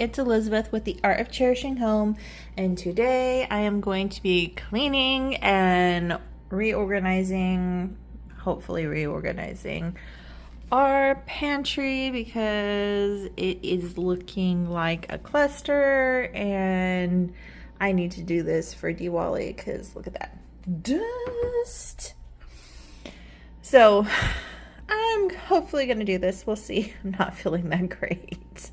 it's Elizabeth with the Art of Cherishing Home, and today I am going to be cleaning and hopefully reorganizing our pantry because it is looking like a cluster and I need to do this for Diwali because look at that dust. So I'm hopefully going to do this. We'll see. I'm not feeling that great.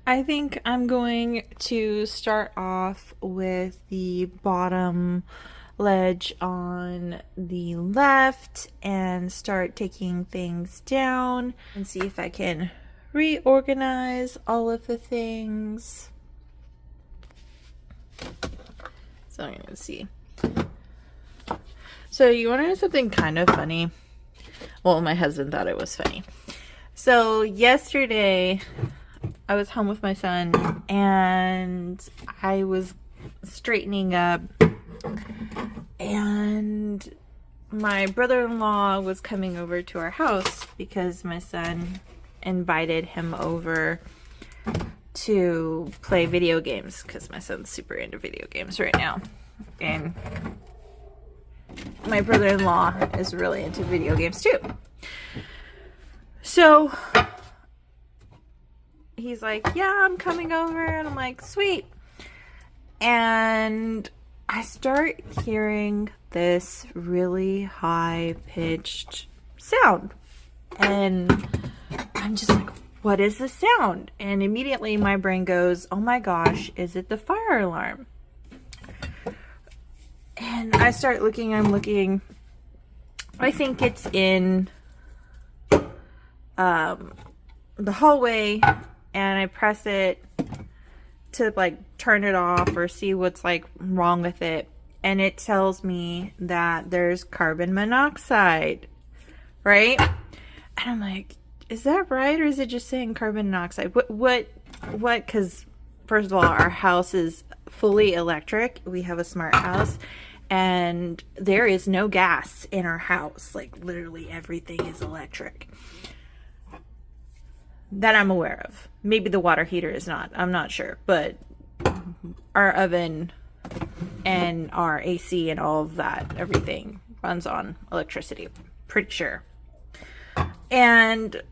I think I'm going to start off with the bottom ledge on the left and start taking things down and see if I can reorganize all of the things. So I'm going to see. So you want to know something kind of funny? Well, my husband thought it was funny. So yesterday I was home with my son and I was straightening up and my brother-in-law was coming over to our house because my son invited him over to play video games because my son's super into video games right now. And my brother-in-law is really into video games too. So he's like, yeah, I'm coming over. And I'm like, sweet. And I start hearing this really high-pitched sound. And I'm just like, what is the sound? And immediately my brain goes, oh my gosh, is it the fire alarm? And I start looking, I'm looking. I think it's in the hallway, and I press it to like turn it off or see what's like wrong with it, and it tells me that there's carbon monoxide, right? And I'm like, is that right, or is it just saying carbon monoxide? What because first of all, our house is fully electric. We have a smart house and there is no gas in our house. Like literally everything is electric that I'm aware of. Maybe the water heater is not. I'm not sure. But our oven and our AC and all of that, everything runs on electricity. Pretty sure. And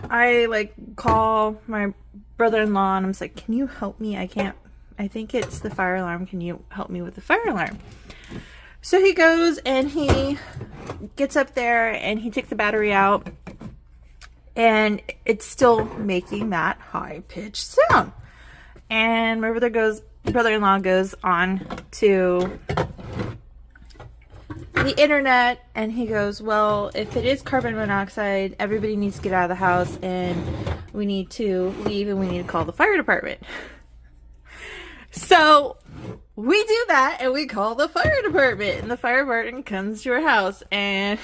I like call my brother-in-law and I'm like, can you help me? I think it's the fire alarm. Can you help me with the fire alarm? So he goes and he gets up there and he takes the battery out. And it's still making that high-pitched sound. And my brother-in-law goes on to the internet and he goes, well, if it is carbon monoxide, everybody needs to get out of the house and we need to leave and we need to call the fire department. So we do that and we call the fire department, and the fire department comes to our house and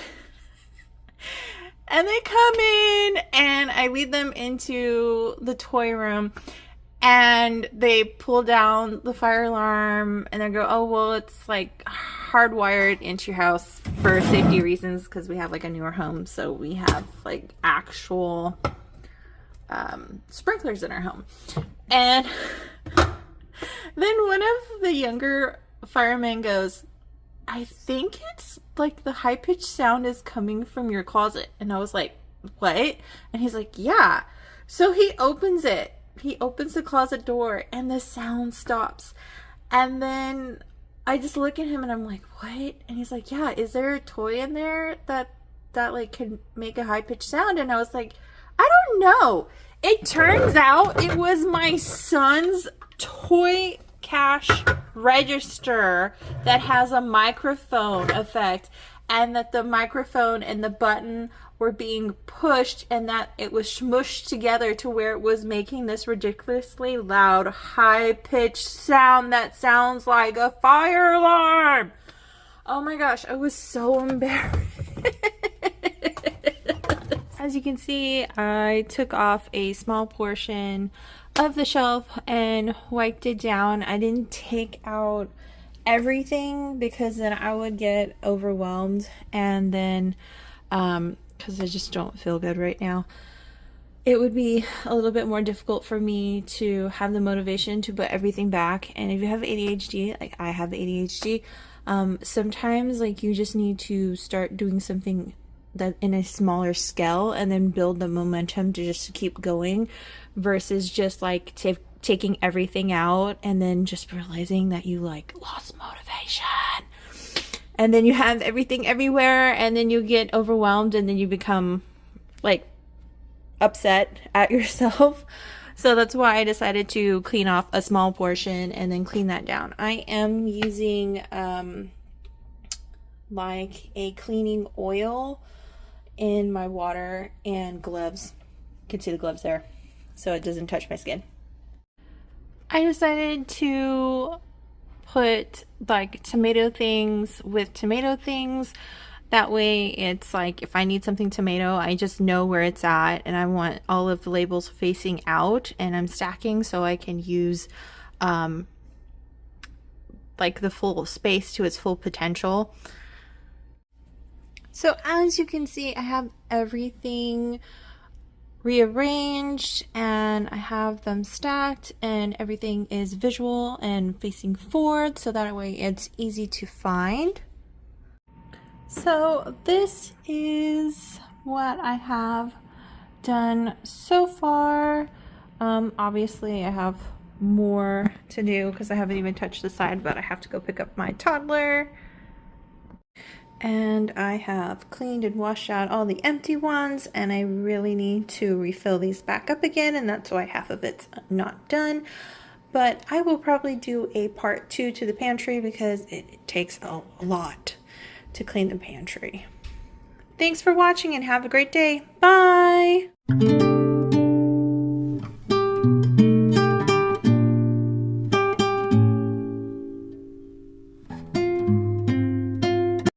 they come in and I lead them into the toy room and they pull down the fire alarm and they go, oh, well, it's like hardwired into your house for safety reasons because we have like a newer home. So we have like actual sprinklers in our home. And then one of the younger firemen goes, I think it's like the high-pitched sound is coming from your closet. And I was like, what? And he's like, yeah. So he opens it. He opens the closet door and the sound stops. And then I just look at him and I'm like, what? And he's like, yeah, is there a toy in there that like can make a high-pitched sound? And I was like, I don't know. It turns out it was my son's toy cash register that has a microphone effect, and that the microphone and the button were being pushed and that it was smushed together to where it was making this ridiculously loud, high-pitched sound that sounds like a fire alarm. Oh my gosh, I was so embarrassed. As you can see, I took off a small portion of the shelf and wiped it down. I didn't take out everything because then I would get overwhelmed, and then because I just don't feel good right now. it would be a little bit more difficult for me to have the motivation to put everything back. And if you have ADHD, like I have ADHD, sometimes like you just need to start doing something that in a smaller scale and then build the momentum to just keep going, versus just like taking everything out and then just realizing that you like lost motivation. And then you have everything everywhere and then you get overwhelmed and then you become like upset at yourself. So that's why I decided to clean off a small portion and then clean that down. I am using like a cleaning oil in my water and gloves. You can see the gloves there, so it doesn't touch my skin. I decided to put like tomato things with tomato things. That way it's like if I need something tomato, I just know where it's at, and I want all of the labels facing out, and I'm stacking so I can use like the full space to its full potential. So as you can see, I have everything rearranged and I have them stacked, and everything is visual and facing forward so that way it's easy to find. So this is what I have done so far. Obviously I have more to do because I haven't even touched the side, but I have to go pick up my toddler. And I have cleaned and washed out all the empty ones, and I really need to refill these back up again, and that's why half of it's not done. But I will probably do a part 2 to the pantry because it takes a lot to clean the pantry. Thanks for watching and have a great day. Bye!